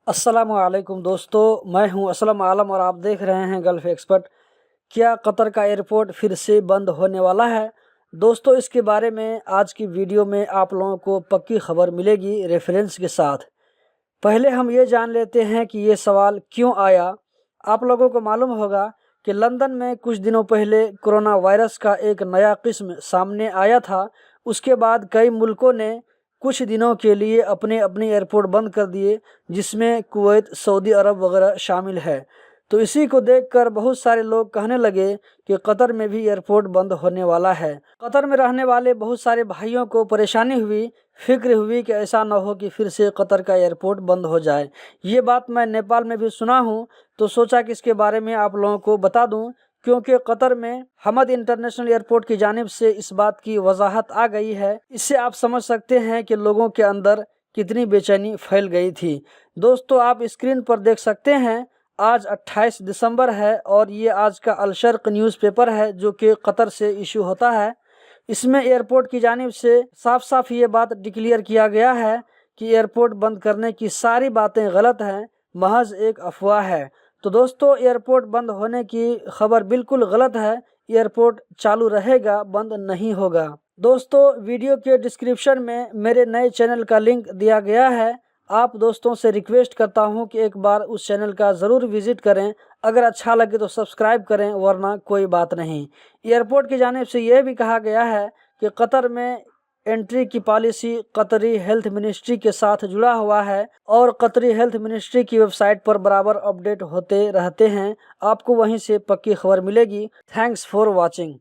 अस्सलाम वालेकुम दोस्तों, मैं हूं असलम आलम और आप देख रहे हैं गल्फ एक्सपर्ट। क्या कतर का एयरपोर्ट फिर से बंद होने वाला है? दोस्तों, इसके बारे में आज की वीडियो में आप लोगों को पक्की खबर मिलेगी रेफरेंस के साथ। पहले हम ये जान लेते हैं कि ये सवाल क्यों आया। आप लोगों को मालूम होगा कि लंदन में कुछ दिनों पहले कोरोना वायरस का एक नया किस्म सामने आया था। उसके बाद कई मुल्कों ने कुछ दिनों के लिए अपने अपने एयरपोर्ट बंद कर दिए, जिसमें कुवैत, सऊदी अरब वगैरह शामिल है। तो इसी को देखकर बहुत सारे लोग कहने लगे कि कतर में भी एयरपोर्ट बंद होने वाला है। कतर में रहने वाले बहुत सारे भाइयों को परेशानी हुई, फिक्र हुई कि ऐसा न हो कि फिर से कतर का एयरपोर्ट बंद हो जाए। ये बात मैं नेपाल में भी सुना हूँ, तो सोचा कि इसके बारे में आप लोगों को बता दूँ, क्योंकि कतर में हमद इंटरनेशनल एयरपोर्ट की जानिब से इस बात की वजाहत आ गई है। इससे आप समझ सकते हैं कि लोगों के अंदर कितनी बेचैनी फैल गई थी। दोस्तों, आप स्क्रीन पर देख सकते हैं, आज 28 दिसंबर है और ये आज का अल शर्क न्यूज़पेपर है जो कि कतर से इशू होता है। इसमें एयरपोर्ट की जानिब से साफ साफ ये बात डिक्लेयर किया गया है कि एयरपोर्ट बंद करने की सारी बातें गलत हैं, महज एक अफवाह है। तो दोस्तों, एयरपोर्ट बंद होने की खबर बिल्कुल गलत है। एयरपोर्ट चालू रहेगा, बंद नहीं होगा। दोस्तों, वीडियो के डिस्क्रिप्शन में मेरे नए चैनल का लिंक दिया गया है। आप दोस्तों से रिक्वेस्ट करता हूं कि एक बार उस चैनल का ज़रूर विज़िट करें। अगर अच्छा लगे तो सब्सक्राइब करें, वरना कोई बात नहीं। एयरपोर्ट की जानिब से यह भी कहा गया है कि कतर में एंट्री की पॉलिसी कतरी हेल्थ मिनिस्ट्री के साथ जुड़ा हुआ है और कतरी हेल्थ मिनिस्ट्री की वेबसाइट पर बराबर अपडेट होते रहते हैं। आपको वहीं से पक्की खबर मिलेगी। Thanks for watching.